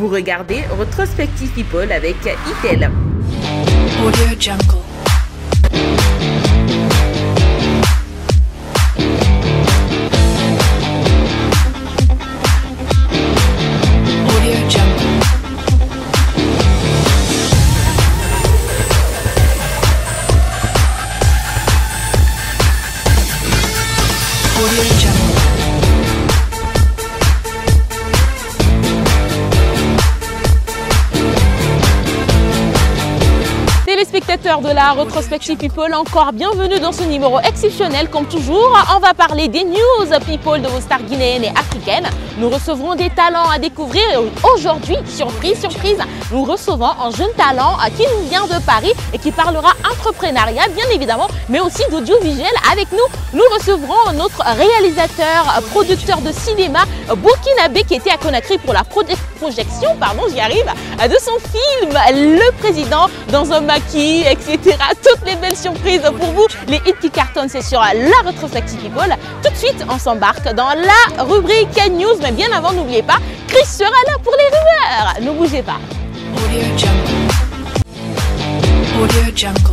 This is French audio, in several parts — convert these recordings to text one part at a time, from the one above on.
Vous regardez Retrospective People avec Itel. Audio Jungle. Téléspectateurs de la Retrospective People, encore bienvenue dans ce numéro exceptionnel. Comme toujours, on va parler des news people de vos stars guinéennes et africaines. Nous recevrons des talents à découvrir et aujourd'hui, surprise, nous recevons un jeune talent qui nous vient de Paris et qui parlera entrepreneuriat, bien évidemment, mais aussi d'audiovisuel. Avec nous, nous recevrons notre réalisateur, producteur de cinéma burkinabé qui était à Conakry pour la projection, j'y arrive, de son film Le Président dans un maquis, etc. Toutes les belles surprises pour vous. Les hits qui cartonnent, c'est sur la Retrospective People. Tout de suite, on s'embarque dans la rubrique News. Mais bien avant, n'oubliez pas, Chris sera là pour les rumeurs. Ne bougez pas. Audio Jungle. Audio Jungle.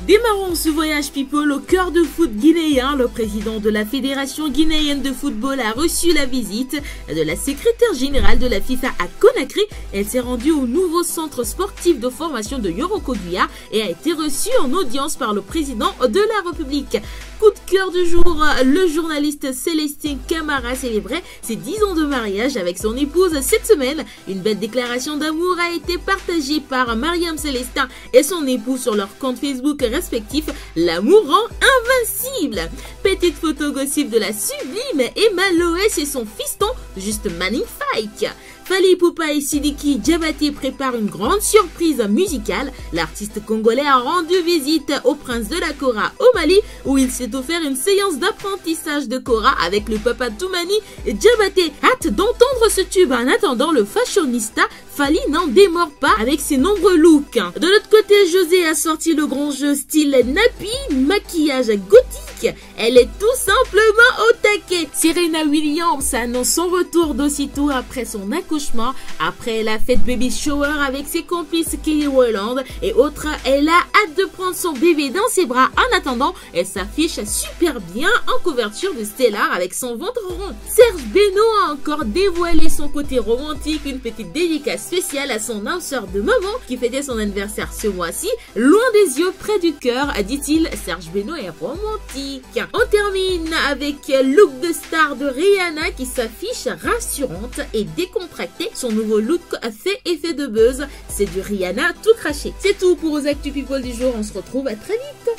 Démarrons ce voyage people au cœur de foot guinéen. Le président de la Fédération guinéenne de football a reçu la visite de la secrétaire générale de la FIFA à Conakry. Elle s'est rendue au nouveau centre sportif de formation de Yorokoguia et a été reçue en audience par le président de la République. Coup de cœur du jour, le journaliste Célestin Camara célébrait ses 10 ans de mariage avec son épouse cette semaine. Une belle déclaration d'amour a été partagée par Mariam Célestin et son époux sur leur compte Facebook respectifs. L'amour rend invincible. Petite photo gossip de la sublime Emma Loès et son fiston, juste magnifique. Fally Ipupa et Sidiki Diabaté préparent une grande surprise musicale. L'artiste congolais a rendu visite au prince de la Kora au Mali où il s'est offert une séance d'apprentissage de Kora avec le papa Toumani Diabaté. Hâte d'entendre ce tube. En attendant, le fashionista Fally n'en démord pas avec ses nombreux looks. De l'autre côté, José a sorti le grand jeu style nappy, maquillage gothique. Elle est tout simplement au taquet. Serena Williams annonce son retour d'aussitôt après son accouchement. Après la fête baby shower avec ses complices Kelly Rowland et autres, elle a hâte de prendre son bébé dans ses bras. En attendant, elle s'affiche super bien en couverture de Stellar avec son ventre rond. Serge Beno a encore dévoilé son côté romantique, une petite dédicace spéciale à son âme sœur de maman qui fêtait son anniversaire ce mois-ci. Loin des yeux, près du cœur, dit-il, Serge Beno est romantique. On termine avec look de star de Rihanna qui s'affiche rassurante et décontractée. Son nouveau look fait effet de buzz. C'est du Rihanna tout craché. C'est tout pour vos Actu People du jour. On se retrouve à très vite.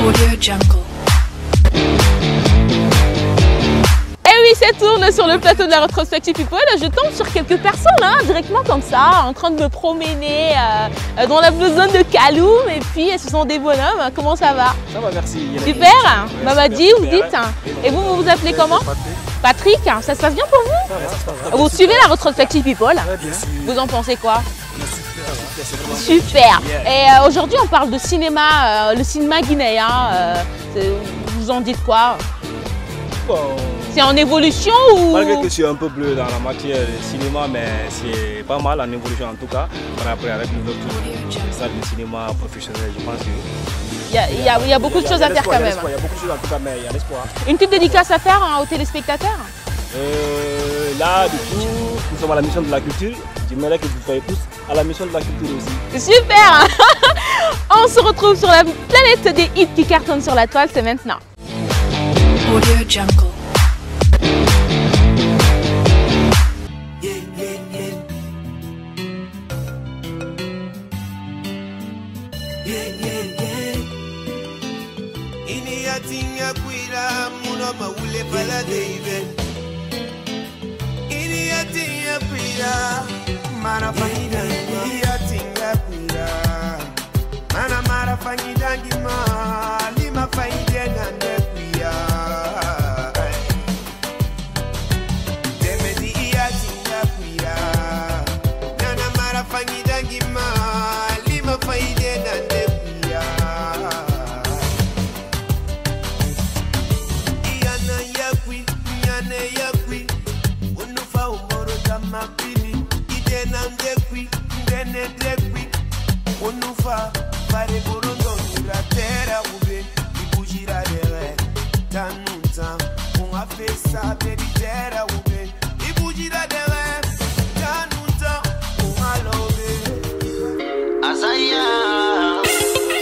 Audio Jungle. Et oui, ça tourne sur le plateau de la Retrospective People. Je tombe sur quelques personnes, directement comme ça, en train de me promener dans la blue zone de Kaloum. Et puis, ce sont des bonhommes. Comment ça va? Ça va, merci. Super. Mamadi, vous dites. Et vous vous appelez comment? Patrick. Ça se passe bien pour vous? Ça va. Vous suivez la Retrospective People? Bien sûr. Vous en pensez quoi? Super. Et aujourd'hui, on parle de cinéma, le cinéma guinéen. Vous en dites quoi? Bon, C'est en évolution ou... malgré que je suis un peu bleu dans la matière de cinéma, mais c'est pas mal en évolution en tout cas. On a appris avec l'ouverture de salle de cinéma professionnel, je pense que... Il y a beaucoup de choses à faire quand même. Il y a beaucoup de choses en tout cas, mais il y a l'espoir. Une petite dédicace à faire aux téléspectateurs? Là, du coup, nous sommes à la mission de la culture. J'aimerais que vous soyez tous à la mission de la culture aussi. Super. On se retrouve sur la planète des hits qui cartonnent sur la toile, c'est maintenant. Audio Jungle.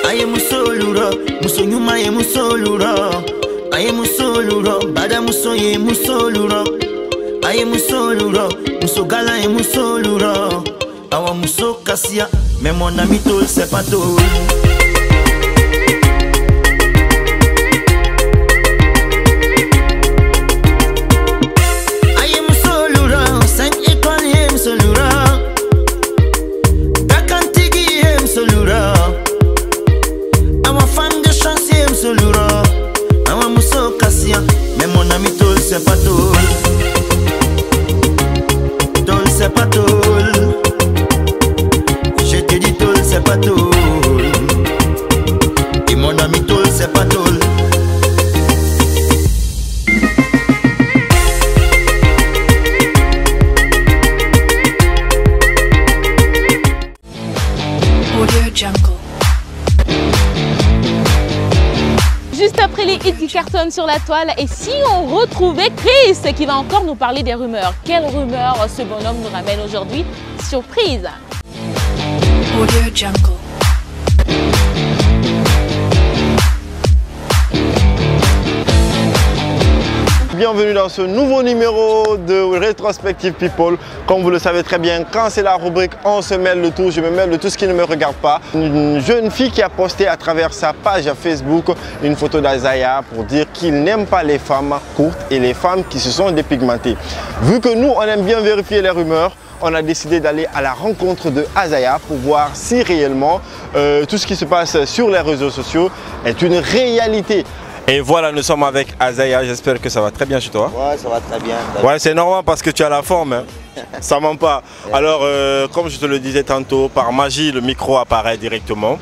Aye musoluro, musonyuma ye musoluro. Aye musoluro, bada musoye musoluro. Aye musoluro, musogala ye musoluro. Awa muso kasia, mais mon ami tol c'est pas tol. Aye musoluro, 5 étoiles ye musoluro. Dakantigi ye musoluro. Awa femme de chance ye musoluro. Awa muso kasia, mais mon ami tol c'est pas tol. Tol c'est pas tol. Je te dis tol c'est pas tol. Et mon ami tol c'est pas tol. Audio Jungle. Juste après les hits qui cartonnent sur la toile, et si on retrouvait Chris qui va encore nous parler des rumeurs? Quelles rumeurs ce bonhomme nous ramène aujourd'hui? Surprise! Audio Jungle. Bienvenue dans ce nouveau numéro de Rétrospective People. Comme vous le savez très bien, quand c'est la rubrique On se mêle de tout, je me mêle de tout ce qui ne me regarde pas. Une jeune fille qui a posté à travers sa page Facebook une photo d'Azaya pour dire qu'il n'aime pas les femmes courtes et les femmes qui se sont dépigmentées. Vu que nous, on aime bien vérifier les rumeurs, on a décidé d'aller à la rencontre de Azaya pour voir si réellement tout ce qui se passe sur les réseaux sociaux est une réalité. Et voilà, nous sommes avec Azaya, j'espère que ça va très bien chez toi. Ouais, ça va très bien. Ouais, c'est normal parce que tu as la forme, hein. Ça ment pas. Alors, comme je te le disais tantôt, par magie, le micro apparaît directement.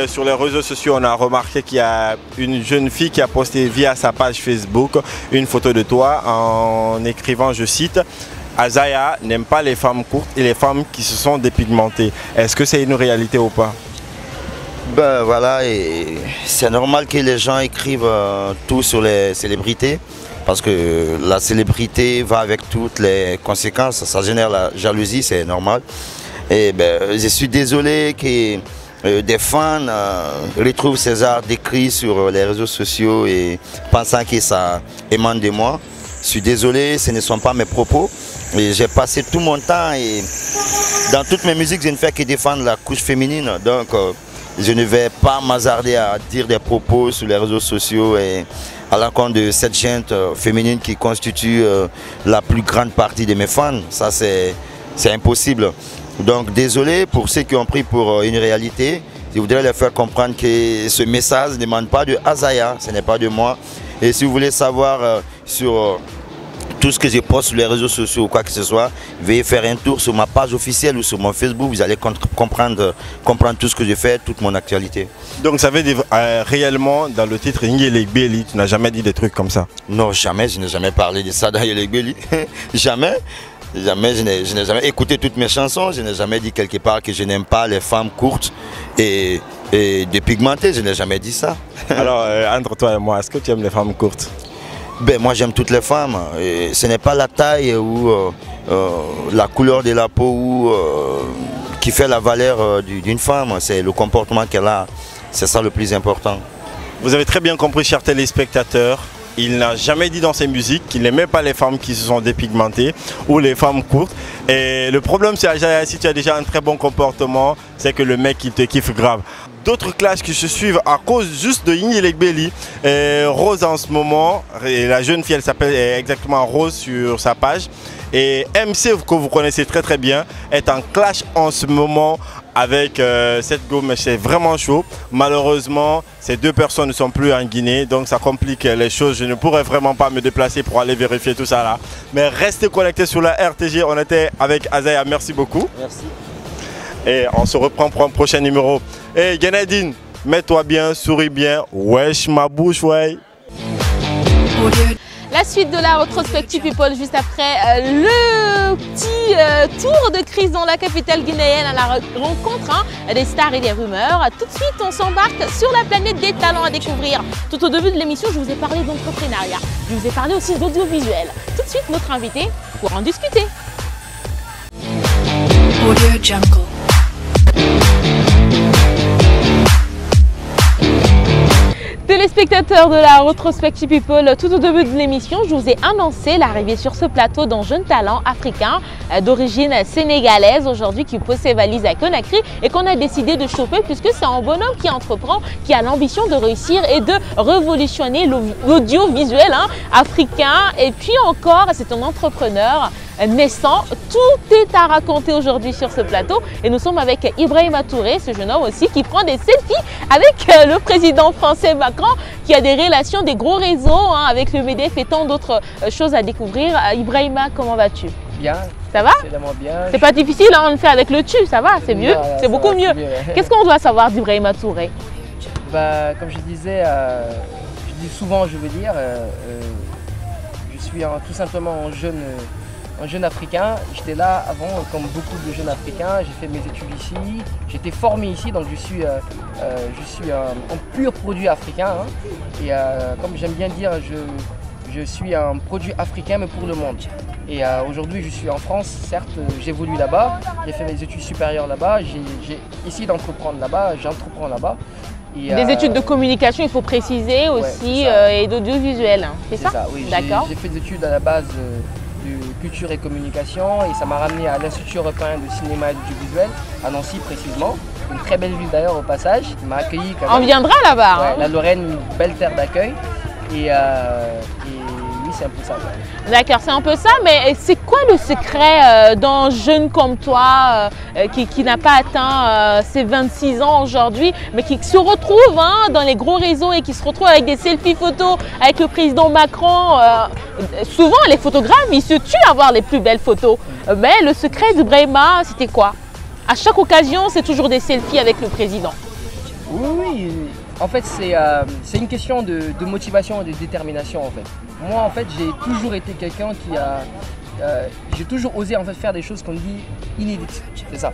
Sur les réseaux sociaux, on a remarqué qu'il y a une jeune fille qui a posté via sa page Facebook une photo de toi en écrivant, je cite, Azaya n'aime pas les femmes courtes et les femmes qui se sont dépigmentées. Est-ce que c'est une réalité ou pas? Ben voilà, et c'est normal que les gens écrivent tout sur les célébrités parce que la célébrité va avec toutes les conséquences, ça génère la jalousie, c'est normal. Et ben, je suis désolé que des fans retrouvent ces arts décrits sur les réseaux sociaux et pensant que ça émane de moi. Je suis désolé, ce ne sont pas mes propos. J'ai passé tout mon temps et dans toutes mes musiques, je ne fais que défendre la couche féminine. Donc, je ne vais pas m'hasarder à dire des propos sur les réseaux sociaux et à l'encontre de cette gente féminine qui constitue la plus grande partie de mes fans. Ça, c'est impossible. Donc, désolé pour ceux qui ont pris pour une réalité. Je voudrais leur faire comprendre que ce message ne demande pas de Azaya, ce n'est pas de moi. Et si vous voulez savoir sur tout ce que je poste sur les réseaux sociaux ou quoi que ce soit, veuillez faire un tour sur ma page officielle ou sur mon Facebook, vous allez comprendre tout ce que je fais, toute mon actualité. Donc ça veut dire réellement dans le titre Yingielegbeli, tu n'as jamais dit des trucs comme ça? Non, jamais, je n'ai jamais parlé de ça dans Yingielegbeli. Jamais. Jamais, je n'ai jamais écouté toutes mes chansons, je n'ai jamais dit quelque part que je n'aime pas les femmes courtes et dépigmentées, je n'ai jamais dit ça. Alors, entre toi et moi, est-ce que tu aimes les femmes courtes? Ben, moi j'aime toutes les femmes, et ce n'est pas la taille ou la couleur de la peau qui fait la valeur d'une femme, c'est le comportement qu'elle a, c'est ça le plus important. Vous avez très bien compris, chers téléspectateurs. Il n'a jamais dit dans ses musiques qu'il n'aimait pas les femmes qui se sont dépigmentées ou les femmes courtes. Et le problème, c'est que si tu as déjà un très bon comportement, c'est que le mec il te kiffe grave. D'autres clashes qui se suivent à cause juste de Yingielegbeli. Rose en ce moment, et la jeune fille elle s'appelle exactement Rose sur sa page. Et MC que vous connaissez très très bien est en clash en ce moment avec cette gomme, c'est vraiment chaud. Malheureusement, ces deux personnes ne sont plus en Guinée, donc ça complique les choses. Je ne pourrais vraiment pas me déplacer pour aller vérifier tout ça là. Mais restez connectés sur la RTG, on était avec Azaya, merci beaucoup. Merci. Et on se reprend pour un prochain numéro. Et Genadine, mets-toi bien, souris bien. Wesh ma bouche, ouais. Audio La suite de la rétrospective People juste après le petit tour de crise dans la capitale guinéenne à la rencontre des stars et des rumeurs. Tout de suite, on s'embarque sur la planète des talents à découvrir. Tout au début de l'émission, je vous ai parlé d'entrepreneuriat. Je vous ai parlé aussi d'audiovisuel. Tout de suite, notre invité pour en discuter. Audio Jungle. Téléspectateurs de la rétrospective People, tout au début de l'émission, je vous ai annoncé l'arrivée sur ce plateau d'un jeune talent africain d'origine sénégalaise aujourd'hui qui pose ses valises à Conakry et qu'on a décidé de choper puisque c'est un bonhomme qui entreprend, qui a l'ambition de réussir et de révolutionner l'audiovisuel africain. Et puis encore, c'est un entrepreneur naissant. Tout est à raconter aujourd'hui sur ce plateau et nous sommes avec Ibrahima Touré, ce jeune homme aussi qui prend des selfies avec le président français Macron, qui a des relations, des gros réseaux avec le MEDEF et tant d'autres choses à découvrir. Ibrahima, comment vas-tu? Bien. Ça va? Bien. C'est pas difficile, on le fait avec le tu, ça va, c'est mieux, c'est beaucoup mieux. Qu'est-ce qu'on doit savoir d'Ibrahima Touré? Comme je disais, je dis souvent, je veux dire, je suis tout simplement un jeune africain. J'étais là avant, comme beaucoup de jeunes africains, j'ai fait mes études ici, j'ai été formé ici, donc je suis un pur produit africain. Et comme j'aime bien dire, je suis un produit africain mais pour le monde. Et aujourd'hui je suis en France, certes j'évolue là-bas, j'ai fait mes études supérieures là-bas, j'ai essayé d'entreprendre là-bas, j'entreprends là-bas. Des études de communication, il faut préciser aussi, et d'audiovisuel, c'est ça? Oui. D'accord. J'ai fait des études à la base de culture et communication et ça m'a ramené à l'Institut européen de cinéma et d'audiovisuel, à Nancy précisément. Une très belle ville d'ailleurs au passage, qui m'a accueilli. On viendra là-bas. Ouais, la Lorraine, une belle terre d'accueil. Et oui, c'est un peu ça. Ouais. D'accord, c'est un peu ça, mais c'est quoi le secret d'un jeune comme toi qui n'a pas atteint ses 26 ans aujourd'hui, mais qui se retrouve dans les gros réseaux et qui se retrouve avec des selfies photos avec le président Macron? Souvent, les photographes, ils se tuent à avoir les plus belles photos. Mais le secret d'Ibrahima, c'était quoi? À chaque occasion, c'est toujours des selfies avec le président. Oui. En fait, c'est une question de motivation et de détermination en fait. Moi, en fait, j'ai toujours été quelqu'un qui a... j'ai toujours osé en fait faire des choses qu'on dit inédites. C'est ça.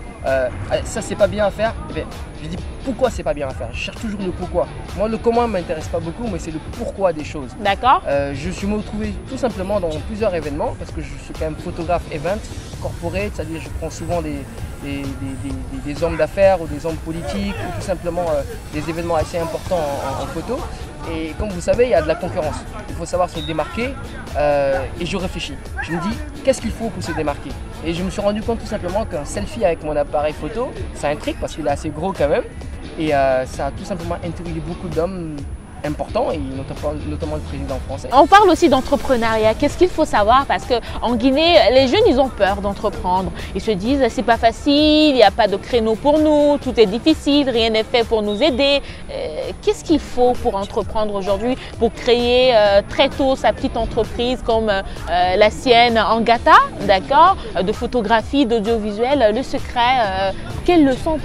Ça, c'est pas bien à faire. Eh bien, je dis pourquoi c'est pas bien à faire. Je cherche toujours le pourquoi. Moi, le comment ne m'intéresse pas beaucoup, mais c'est le pourquoi des choses. D'accord. Je suis me retrouvé tout simplement dans plusieurs événements parce que je suis quand même photographe event, corporate, c'est-à-dire je prends souvent des hommes d'affaires ou des hommes politiques ou tout simplement des événements assez importants en photo. Et comme vous savez, il y a de la concurrence. Il faut savoir se démarquer et je réfléchis. Je me dis, qu'est-ce qu'il faut pour se démarquer? Et je me suis rendu compte tout simplement qu'un selfie avec mon appareil photo, ça intrigue parce qu'il est assez gros quand même. Et ça a tout simplement intrigué beaucoup d'hommes importants, et notamment le président français. On parle aussi d'entrepreneuriat. Qu'est-ce qu'il faut savoir? Parce qu'en Guinée, les jeunes, ils ont peur d'entreprendre. Ils se disent, c'est pas facile, il n'y a pas de créneau pour nous, tout est difficile, rien n'est fait pour nous aider. Qu'est-ce qu'il faut pour entreprendre aujourd'hui, pour créer très tôt sa petite entreprise comme la sienne en Gata, d'accord, de photographie, d'audiovisuel? Le secret, quelles leçons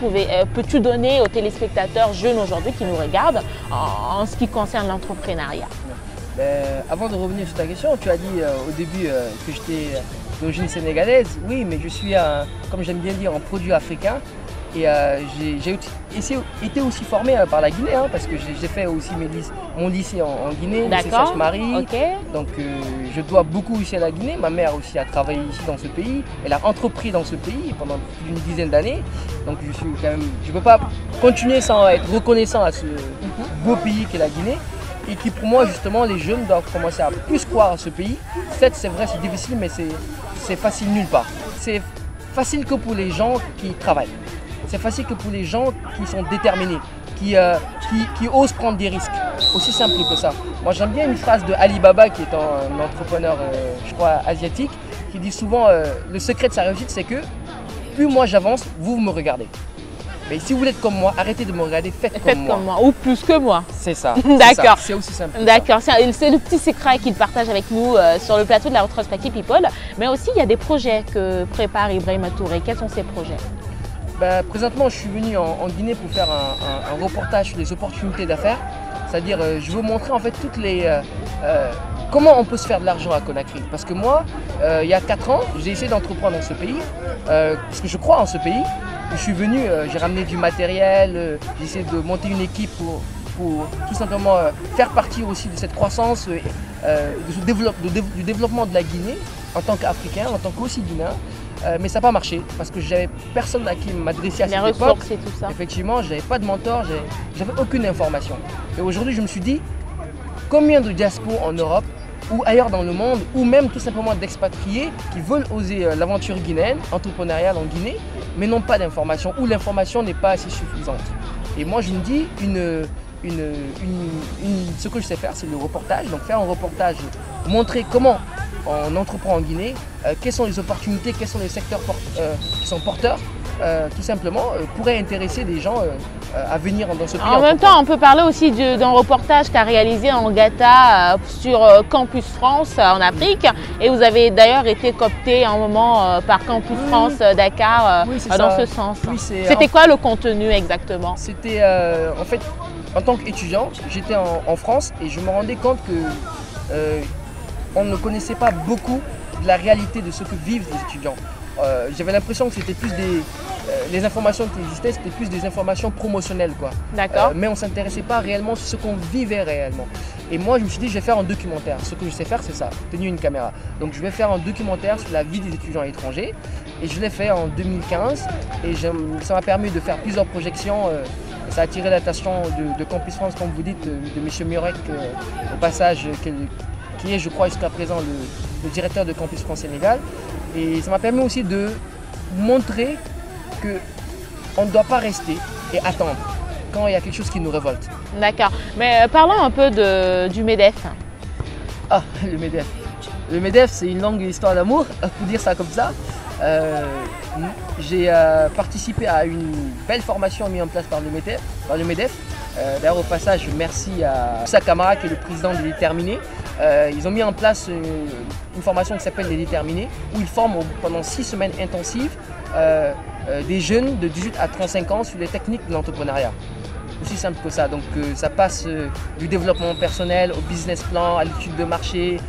peux-tu donner aux téléspectateurs jeunes aujourd'hui qui nous regardent en ce qui concerne l'entrepreneuriat? Avant de revenir sur ta question, tu as dit au début que j'étais d'origine sénégalaise. Oui, mais je suis, comme j'aime bien dire, un produit africain. Et j'ai été aussi formé par la Guinée, parce que j'ai fait aussi mon lycée en Guinée, lycée Sainte-Marie. Okay. Donc je dois beaucoup ici à la Guinée. Ma mère aussi a travaillé ici dans ce pays. Elle a entrepris dans ce pays pendant plus d'une dizaine d'années. Donc je ne peux pas continuer sans être reconnaissant à ce beau pays qu'est la Guinée. Et qui pour moi justement les jeunes doivent commencer à plus croire à ce pays. Peut-être c'est vrai, c'est difficile, mais c'est facile nulle part. C'est facile que pour les gens qui travaillent. C'est facile que pour les gens qui sont déterminés, qui osent prendre des risques. Aussi simple que ça. Moi j'aime bien une phrase de Alibaba, qui est un entrepreneur, je crois, asiatique, qui dit souvent le secret de sa réussite, c'est que plus moi j'avance, vous me regardez. Mais si vous voulez être comme moi, arrêtez de me regarder, faites comme moi. Ou plus que moi. C'est ça. D'accord. C'est aussi simple. D'accord. C'est le petit secret qu'il partage avec nous sur le plateau de la rétrospective People. Mais aussi, il y a des projets que prépare Ibrahima Touré. Quels sont ces projets? Présentement, je suis venu en Guinée pour faire un reportage sur les opportunités d'affaires. C'est-à-dire, je veux montrer en fait toutes les comment on peut se faire de l'argent à Conakry. Parce que moi, il y a 4 ans, j'ai essayé d'entreprendre dans ce pays, parce que je crois en ce pays. Je suis venu, j'ai ramené du matériel, j'ai essayé de monter une équipe pour tout simplement faire partie aussi de cette croissance, du développement de la Guinée en tant qu'Africain, en tant qu'aussi Guinéen. Mais ça n'a pas marché parce que j'avais personne à qui m'adresser à cette époque. Et tout ça. Effectivement, je n'avais pas de mentor, j'avais aucune information. Et aujourd'hui, je me suis dit, combien de diasporas en Europe ou ailleurs dans le monde, ou même tout simplement d'expatriés qui veulent oser l'aventure guinéenne, entrepreneuriale en Guinée, mais n'ont pas d'information ou l'information n'est pas assez suffisante. Et moi, je me dis, ce que je sais faire, c'est le reportage. Donc faire un reportage, montrer comment on entreprend en Guinée, quelles sont les opportunités, quels sont les secteurs qui sont porteurs, tout simplement, pourrait intéresser des gens à venir dans ce pays. En même temps, on peut parler aussi d'un reportage qu'a réalisé en Ngata sur Campus France en Afrique. Et vous avez d'ailleurs été coopté à un moment par Campus France Dakar dans ce sens. Oui, c'était quoi le contenu exactement? C'était en fait, en tant qu'étudiant, j'étais en France et je me rendais compte que on ne connaissait pas beaucoup de la réalité de ce que vivent les étudiants. J'avais l'impression que c'était plus les informations qui existaient, c'était plus des informations promotionnelles, quoi. D'accord. Mais on ne s'intéressait pas réellement sur ce qu'on vivait réellement. Et moi, je me suis dit, je vais faire un documentaire. Ce que je sais faire, c'est ça, tenir une caméra. Donc, je vais faire un documentaire sur la vie des étudiants étrangers. Et je l'ai fait en 2015. Et ça m'a permis de faire plusieurs projections. Ça a attiré l'attention de Campus France, comme vous dites, de M. Murek, au passage, qui est, je crois, jusqu'à présent le directeur de Campus France Sénégal. Et ça m'a permis aussi de montrer qu'on ne doit pas rester et attendre quand il y a quelque chose qui nous révolte. D'accord. Mais parlons un peu du MEDEF. Ah, le MEDEF. Le MEDEF, c'est une longue histoire d'amour, pour dire ça comme ça. J'ai participé à une belle formation mise en place par le MEDEF. D'ailleurs, au passage, merci à Moussa Camara, qui est le président des Déterminés. Ils ont mis en place une formation qui s'appelle les Déterminés, où ils forment pendant 6 semaines intensives des jeunes de 18 à 35 ans sur les techniques de l'entrepreneuriat. Aussi simple que ça. Donc ça passe du développement personnel au business plan, à l'étude de marché,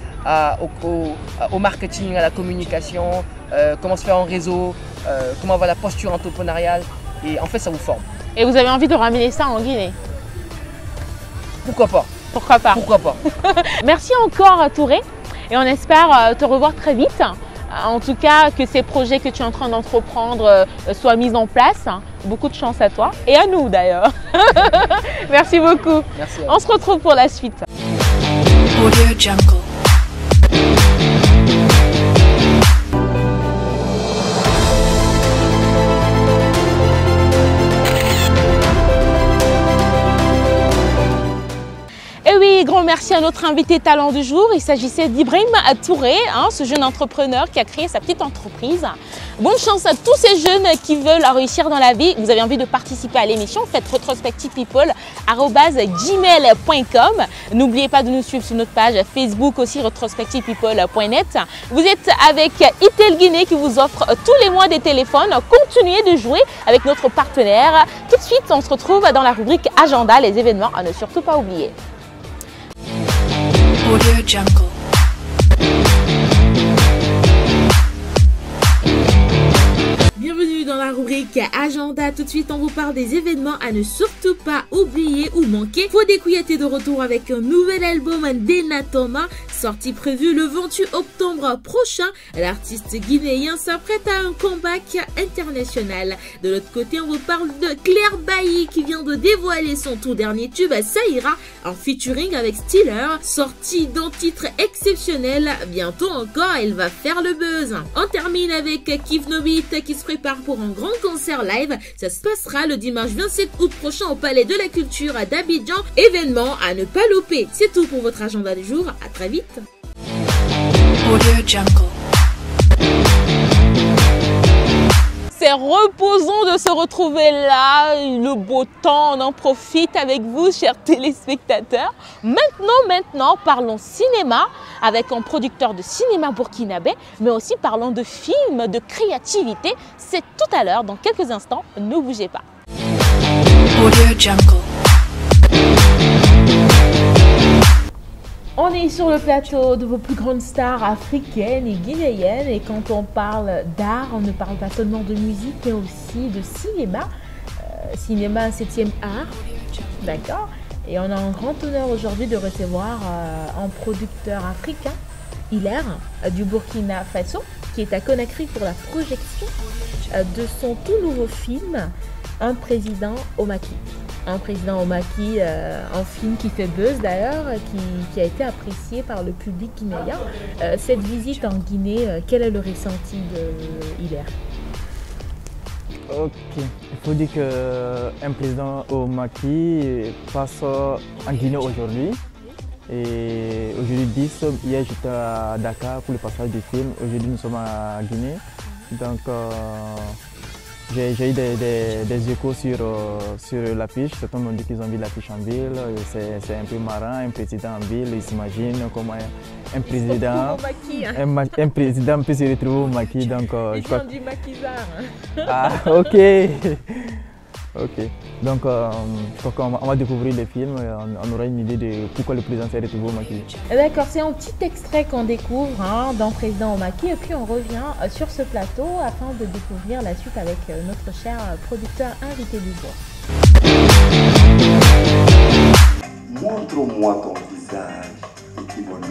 au marketing, à la communication, comment se faire en réseau, comment avoir la posture entrepreneuriale. Et en fait, ça vous forme. Et vous avez envie de ramener ça en Guinée? Pourquoi pas? Pourquoi pas? Pourquoi pas? Merci encore Touré et on espère te revoir très vite. En tout cas, que ces projets que tu es en train d'entreprendre soient mis en place. Beaucoup de chance à toi et à nous d'ailleurs. Merci beaucoup. Merci. On se retrouve pour la suite. Audio Jungle. Grand merci à notre invité talent du jour. Il s'agissait d'Ibrahim Touré, ce jeune entrepreneur qui a créé sa petite entreprise. Bonne chance à tous ces jeunes qui veulent réussir dans la vie. Vous avez envie de participer à l'émission, faites retrospectivepeople@gmail.com. N'oubliez pas de nous suivre sur notre page Facebook aussi, retrospectivepeople.net. Vous êtes avec Itel Guinée qui vous offre tous les mois des téléphones. Continuez de jouer avec notre partenaire. Tout de suite, on se retrouve dans la rubrique Agenda, les événements à ne surtout pas oublier. Audio Jungle. Bienvenue dans la rubrique Agenda. Tout de suite, on vous parle des événements à ne surtout pas oublier ou manquer. Fodé Kouyaté est de retour avec un nouvel album Denatoma, sortie prévue le 28 octobre prochain. L'artiste guinéen s'apprête à un comeback international. De l'autre côté, on vous parle de Claire Bailly qui vient de dévoiler son tout dernier tube Ça ira en featuring avec Stiller. Sortie d'un titre exceptionnel. Bientôt encore, elle va faire le buzz. On termine avec Kif Nobit qui se prépare pour un grand concert live. Ça se passera le dimanche 27 août prochain au Palais de la Culture d'Abidjan. Événement à ne pas louper. C'est tout pour votre agenda du jour. À très vite. Audio Jungle. C'est reposant de se retrouver là, le beau temps, on en profite avec vous, chers téléspectateurs. Maintenant, parlons cinéma avec un producteur de cinéma burkinabé, mais aussi parlons de films, de créativité. C'est tout à l'heure, dans quelques instants, ne bougez pas. Audio Jungle. On est sur le plateau de vos plus grandes stars africaines et guinéennes. Et quand on parle d'art, on ne parle pas seulement de musique, mais aussi de cinéma. Cinéma 7e art, d'accord. Et on a un grand honneur aujourd'hui de recevoir un producteur africain, Hilaire, du Burkina Faso, qui est à Conakry pour la projection de son tout nouveau film, Un président au maquis. Un président au maquis, un film qui fait buzz d'ailleurs, qui a été apprécié par le public guinéen. Cette visite en Guinée, quel est le ressenti de Hilaire? Ok, il faut dire qu'un président au maquis passe en Guinée aujourd'hui. Et aujourd'hui 10, hier j'étais à Dakar pour le passage du film. Aujourd'hui nous sommes à Guinée. Donc j'ai eu des échos sur l'affiche. Certains m'ont dit qu'ils ont vu l'affiche en ville. C'est un peu marrant, un président en ville. Ils s'imaginent comment un président peut se retrouver au maquis. Donc, je crois du maquisard. Ah, ok. Ok. Donc, je crois qu'on va découvrir le film. On aura une idée de pourquoi le président s'est retrouvé au maquis. D'accord, c'est un petit extrait qu'on découvre d'un président au maquis. Et puis on revient sur ce plateau afin de découvrir la suite avec notre cher producteur invité du jour. Montre-moi ton visage, petit bonhomme.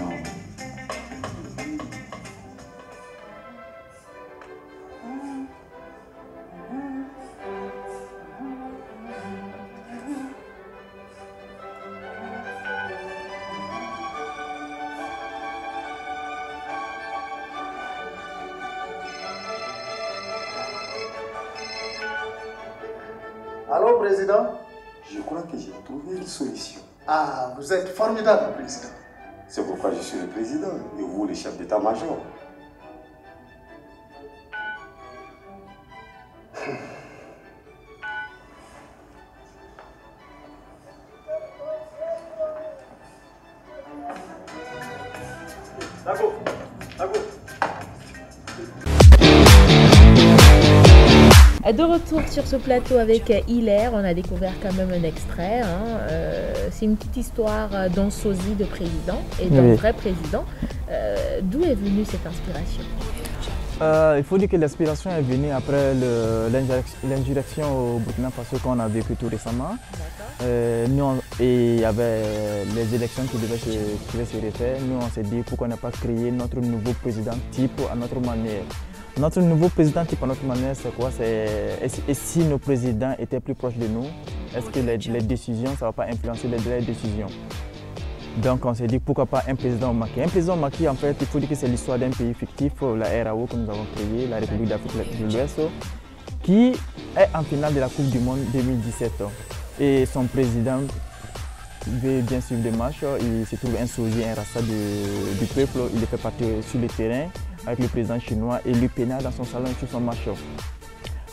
Allô, Président? Je crois que j'ai trouvé une solution. Ah, vous êtes formidable, Président. C'est pourquoi je suis le président et vous le chef d'état-major. D'accord, d'accord. De retour sur ce plateau avec Hilaire, on a découvert quand même un extrait. C'est une petite histoire d'un sosie de président et d'un vrai président. D'où est venue cette inspiration? Il faut dire que l'inspiration est venue après l'insurrection au Burkina Faso qu'on a vécu tout récemment. Et il y avait les élections qui devaient se refaire. Nous, on s'est dit pourquoi ne pas créer notre nouveau président type à notre manière. Notre nouveau président type à notre manière, c'est quoi? Et si nos présidents étaient plus proches de nous, est-ce que les décisions, ça ne va pas influencer les décisions? Donc on s'est dit pourquoi pas un président au maquis. Un président au maquis, en fait, il faut dire que c'est l'histoire d'un pays fictif, la RAO que nous avons créé, la République d'Afrique de l'Ouest, qui est en finale de la Coupe du Monde 2017. Et son président veut bien suivre des matchs, il se trouve un sosie, un rasta du peuple, il est fait partir sur le terrain avec le président chinois et lui pénale dans son salon et sur son match.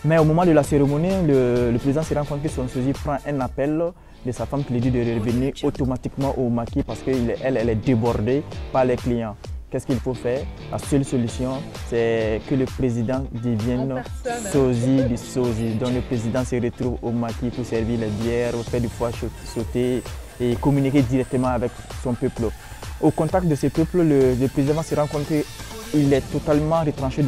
Mais au moment de la cérémonie, le président se rend compte que son sosie prend un appel de sa femme qui lui dit de revenir automatiquement au maquis parce qu'elle est débordée par les clients. Qu'est-ce qu'il faut faire? La seule solution, c'est que le président devienne sosie du sosie. Donc le président se retrouve au maquis pour servir les bières, faire du foie sauté et communiquer directement avec son peuple. Au contact de ce peuple, le président se rend compte qu'il est totalement retranché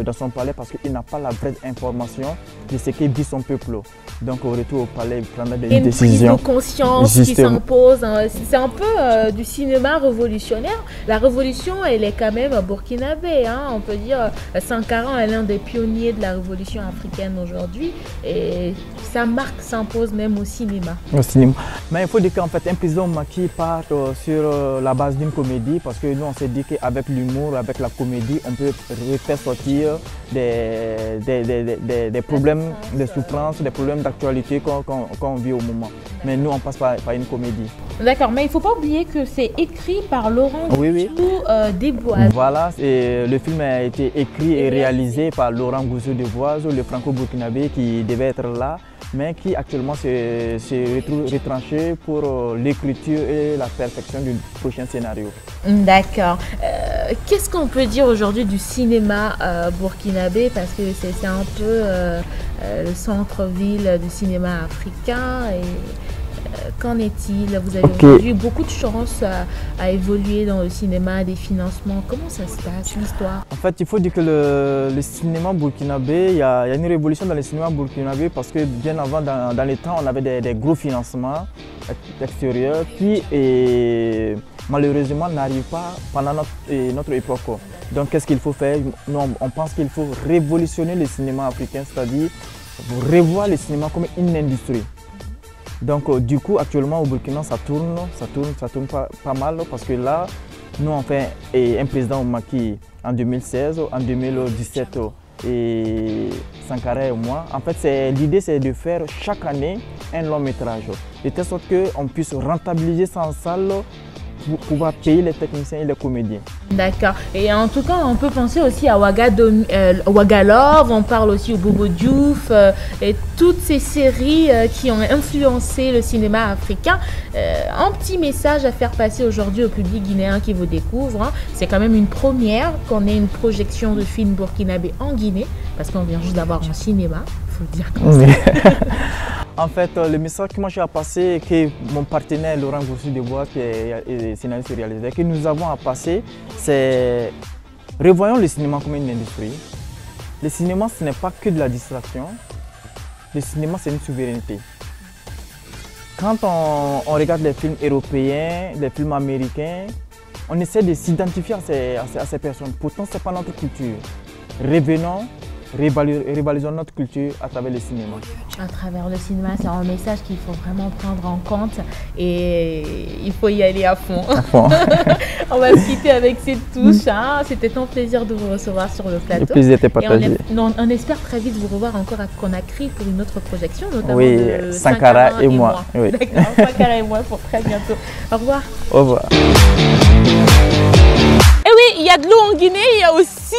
dans son palais parce qu'il n'a pas la vraie information de ce que vit son peuple. Donc au retour au palais, il prendra des décisions. Il y a une prise de conscience qui s'impose. C'est un peu du cinéma révolutionnaire. La révolution, elle est quand même burkinabé. On peut dire Sankara est l'un des pionniers de la révolution africaine aujourd'hui. Et sa marque s'impose même au cinéma. Au cinéma. Mais il faut dire qu'en fait, un président au maquis part sur la base d'une comédie parce que nous, on s'est dit qu'avec l'humour, avec la comédie, on peut faire sortir des problèmes de souffrance, des problèmes d'actualité qu'on vit au moment. Mais nous, on passe par une comédie. D'accord, mais il ne faut pas oublier que c'est écrit par Laurent Desboises. Voilà, et le film a été écrit et réalisé par Laurent Desboises, le franco-burkinabé qui devait être là, mais qui actuellement se retrouve retranché pour l'écriture et la perfection du prochain scénario. D'accord. Qu'est-ce qu'on peut dire aujourd'hui du cinéma burkinabé? Parce que c'est un peu le centre-ville du cinéma africain. Et Qu'en est-il? Vous avez aujourd'hui beaucoup de chance à évoluer dans le cinéma, des financements. Comment ça se passe, l'histoire? En fait, il faut dire que le cinéma burkinabé, il y a une révolution dans le cinéma burkinabé parce que bien avant, dans les temps, on avait des gros financements extérieurs qui, malheureusement, n'arrivent pas pendant notre époque. Donc, qu'est-ce qu'il faut faire? Nous, on pense qu'il faut révolutionner le cinéma africain, c'est-à-dire revoir le cinéma comme une industrie. Donc, du coup, actuellement, au Burkina, ça tourne pas mal parce que là, nous, on fait un président au Macky en 2016, en 2017, et Sankara et moi. En fait, l'idée, c'est de faire chaque année un long métrage, de telle sorte qu'on puisse rentabiliser ça en salle pour pouvoir payer les techniciens et les comédiens. D'accord. Et en tout cas, on peut penser aussi à Ouagalov, on parle aussi au Bobo Diouf et toutes ces séries qui ont influencé le cinéma africain. Un petit message à faire passer aujourd'hui au public guinéen qui vous découvre. Hein. C'est quand même une première qu'on ait une projection de film burkinabé en Guinée, parce qu'on vient juste d'avoir un cinéma, il faut le dire comme ça. En fait, le message que moi j'ai à passer, que mon partenaire Laurent Goussi-Debois, qui est scénariste et réalisateur, que nous avons à passer, c'est revoyons le cinéma comme une industrie. Le cinéma, ce n'est pas que de la distraction. Le cinéma, c'est une souveraineté. Quand on regarde les films européens, les films américains, on essaie de s'identifier à ces personnes. Pourtant, ce n'est pas notre culture. Revenons. Rivalisons notre culture à travers le cinéma. À travers le cinéma, c'est un message qu'il faut vraiment prendre en compte et il faut y aller à fond. On va se quitter avec cette touche. Hein. C'était un plaisir de vous recevoir sur le plateau. Le plaisir était partagé. On espère très vite vous revoir encore à Conakry pour une autre projection, notamment de Sankara et moi. Oui. D'accord, Sankara et moi pour très bientôt. Au revoir. Au revoir. Et oui, il y a de l'eau en Guinée, il y a aussi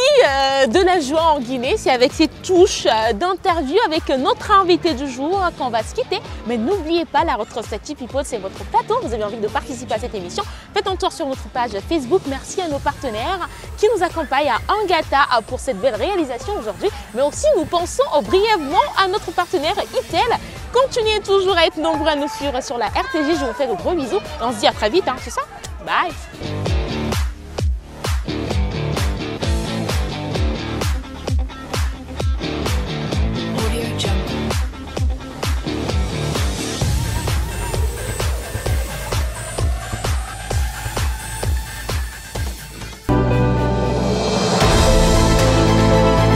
de la joie en Guinée. C'est avec cette touche d'interview avec notre invité du jour qu'on va se quitter. Mais n'oubliez pas, la rétrospective People, c'est votre plateau. Vous avez envie de participer à cette émission, faites un tour sur notre page Facebook. Merci à nos partenaires qui nous accompagnent, à Angata pour cette belle réalisation aujourd'hui. Mais aussi, nous pensons brièvement à notre partenaire Itel. Continuez toujours à être nombreux à nous suivre sur la RTG. Je vous fais de gros bisous et on se dit à très vite, hein, c'est ça? Bye.